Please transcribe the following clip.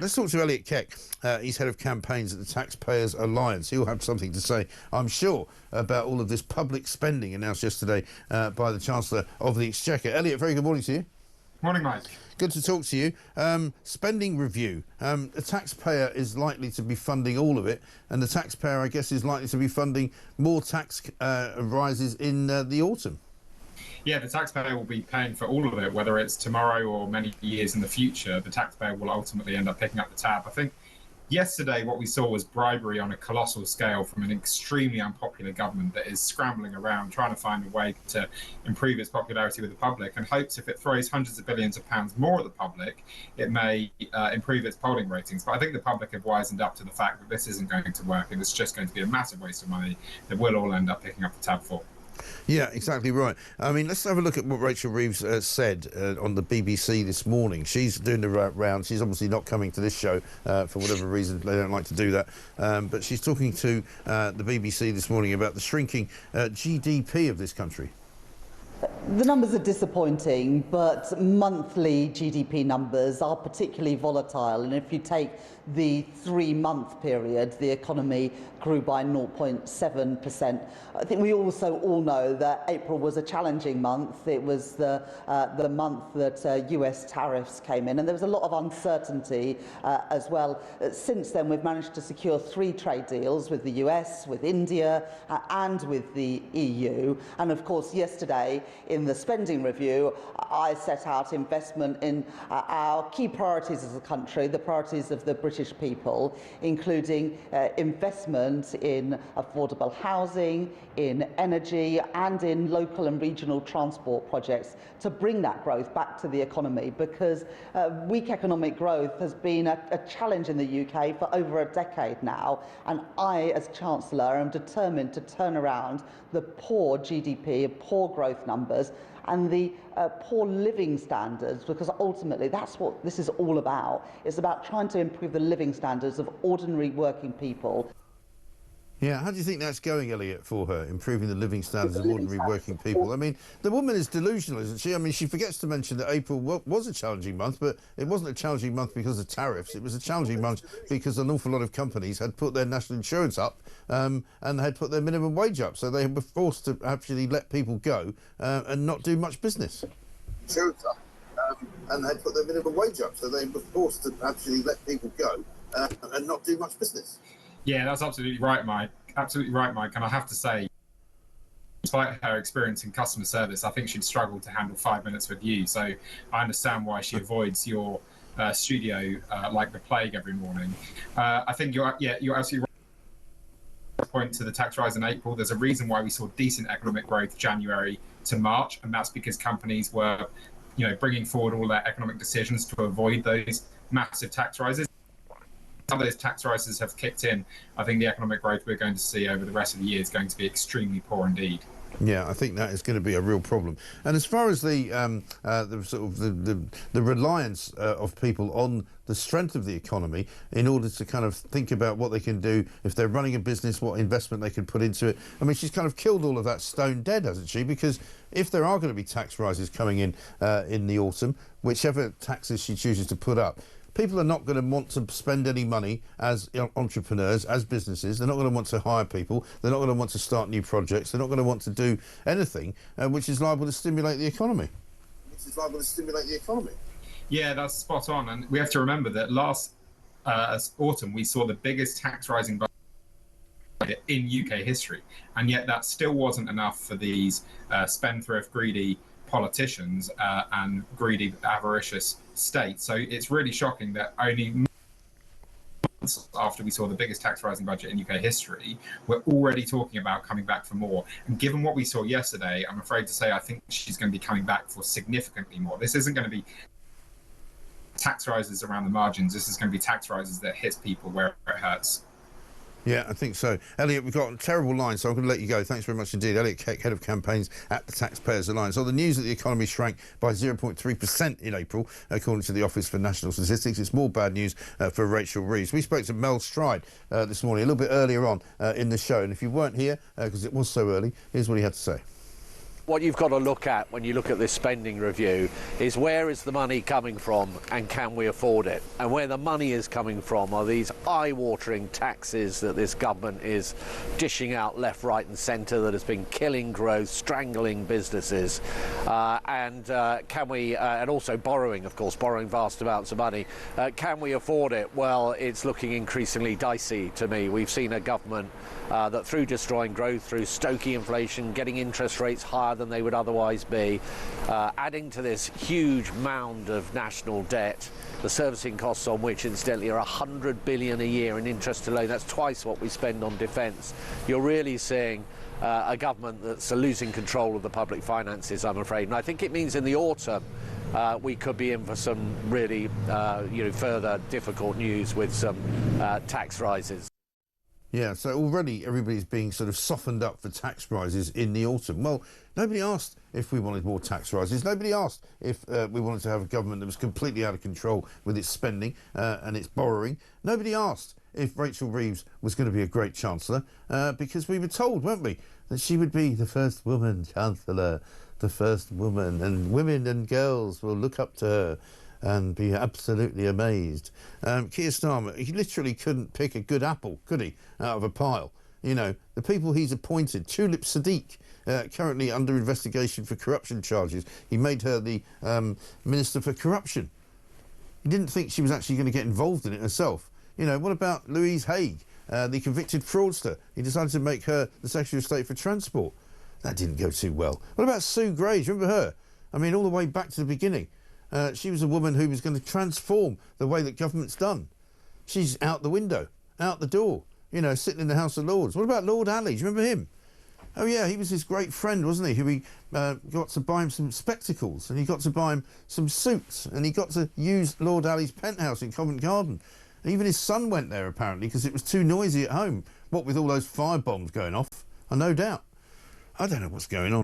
Let's talk to Elliot Keck. He's head of campaigns at the Taxpayers Alliance. He'll have something to say, I'm sure, about all of this public spending announced yesterday by the Chancellor of the Exchequer. Elliot, very good morning to you. Morning, Mike. Good to talk to you. Spending review. The taxpayer is likely to be funding all of it, and the taxpayer, I guess, is likely to be funding more tax rises in the autumn. Yeah, the taxpayer will be paying for all of it, whether it's tomorrow or many years in the future. The taxpayer will ultimately end up picking up the tab. I think yesterday what we saw was bribery on a colossal scale from an extremely unpopular government that is scrambling around trying to find a way to improve its popularity with the public, and hopes if it throws hundreds of billions of pounds more at the public, it may improve its polling ratings. But I think the public have wisened up to the fact that this isn't going to work, and it's just going to be a massive waste of money that we'll all end up picking up the tab for. Yeah, exactly right. I mean, let's have a look at what Rachel Reeves said on the BBC this morning. She's doing the round. She's obviously not coming to this show for whatever reason. They don't like to do that. But she's talking to the BBC this morning about the shrinking GDP of this country. The numbers are disappointing, but monthly GDP numbers are particularly volatile. And if you take the 3-month period, the economy grew by 0.7%. I think we also all know that April was a challenging month. It was the month that US tariffs came in, and there was a lot of uncertainty as well. Since then, we've managed to secure 3 trade deals with the US, with India, and with the EU. And of course, yesterday, in the spending review, I set out investment in our key priorities as a country, the priorities of the British people, including investment in affordable housing, in energy, and in local and regional transport projects to bring that growth back to the economy, because weak economic growth has been a challenge in the UK for over a decade now, and I, as Chancellor, am determined to turn around the poor GDP, poor growth numbers, and the poor living standards, because ultimately that's what this is all about. It's about trying to improve the living standards of ordinary working people. Yeah, how do you think that's going, Elliot, for her, improving the living standards of ordinary working people? I mean, the woman is delusional, isn't she? I mean, she forgets to mention that April was a challenging month, but it wasn't a challenging month because of tariffs. It was a challenging month because an awful lot of companies had put their national insurance up and had put their minimum wage up. So they were forced to actually let people go and not do much business. Insurance up and they had put their minimum wage up. So they were forced to actually let people go and not do much business. Yeah, that's absolutely right, Mike. Absolutely right, Mike. And I have to say, despite her experience in customer service, I think she'd struggle to handle 5 minutes with you. So I understand why she avoids your studio like the plague every morning. I think you're absolutely right. Point to the tax rise in April. There's a reason why we saw decent economic growth January to March, and that's because companies were, bringing forward all their economic decisions to avoid those massive tax rises. Some of those tax rises have kicked in. I think the economic growth we're going to see over the rest of the year is going to be extremely poor indeed. Yeah, I think that is going to be a real problem. And as far as the reliance of people on the strength of the economy in order to kind of think about what they can do if they're running a business, what investment they can put into it. I mean, she's kind of killed all of that stone dead, hasn't she? Because if there are going to be tax rises coming in the autumn, whichever taxes she chooses to put up, people are not going to want to spend any money as entrepreneurs, as businesses. They're not going to want to hire people. They're not going to want to start new projects. They're not going to want to do anything which is liable to stimulate the economy. Yeah, that's spot on. And we have to remember that last autumn, we saw the biggest tax rising budget in UK history. And yet that still wasn't enough for these spendthrift, greedy politicians and greedy, avaricious states. So it's really shocking that only months after we saw the biggest tax rising budget in UK history, we're already talking about coming back for more. And given what we saw yesterday, I'm afraid to say I think she's going to be coming back for significantly more. This isn't going to be tax rises around the margins. This is going to be tax rises that hit people where it hurts. Yeah, I think so. Elliot, we've got a terrible line, so I'm going to let you go. Thanks very much indeed. Elliot Keck, head of campaigns at the Taxpayers Alliance. On the news that the economy shrank by 0.3% in April, according to the Office for National Statistics. It's more bad news for Rachel Reeves. We spoke to Mel Stride this morning, a little bit earlier on in the show. And if you weren't here, because it was so early, here's what he had to say. What you've got to look at when you look at this spending review is where is the money coming from and can we afford it? And where the money is coming from are these eye-watering taxes that this government is dishing out left, right and centre that has been killing growth, strangling businesses, and also borrowing, of course, borrowing vast amounts of money. Can we afford it? Well, it's looking increasingly dicey to me. We've seen a government that through destroying growth, through stoking inflation, getting interest rates higher than they would otherwise be, adding to this huge mound of national debt, the servicing costs on which incidentally are 100 billion a year in interest alone. That's twice what we spend on defence. You're really seeing a government that's losing control of the public finances, I'm afraid. And I think it means in the autumn we could be in for some really further difficult news with some tax rises. Yeah, so already everybody's being sort of softened up for tax rises in the autumn. Well, nobody asked if we wanted more tax rises. Nobody asked if we wanted to have a government that was completely out of control with its spending and its borrowing. Nobody asked if Rachel Reeves was going to be a great chancellor because we were told, weren't we, that she would be the first woman chancellor, the first woman, and women and girls will look up to her and be absolutely amazed. Keir Starmer, he literally couldn't pick a good apple, could he, out of a pile? You know, the people he's appointed, Tulip Sadiq, currently under investigation for corruption charges. He made her the Minister for Corruption. He didn't think she was actually going to get involved in it herself. You know, what about Louise Haigh, the convicted fraudster? He decided to make her the Secretary of State for Transport. That didn't go too well. What about Sue Gray? Do you remember her? I mean, all the way back to the beginning. She was a woman who was going to transform the way that government's done. She's out the window, out the door, you know, sitting in the House of Lords. What about Lord Ali? Do you remember him? Oh, yeah, he was his great friend, wasn't he, who he got to buy him some spectacles and he got to buy him some suits and he got to use Lord Ali's penthouse in Covent Garden. And even his son went there, apparently, because it was too noisy at home. What with all those fire bombs going off? No doubt. I don't know what's going on.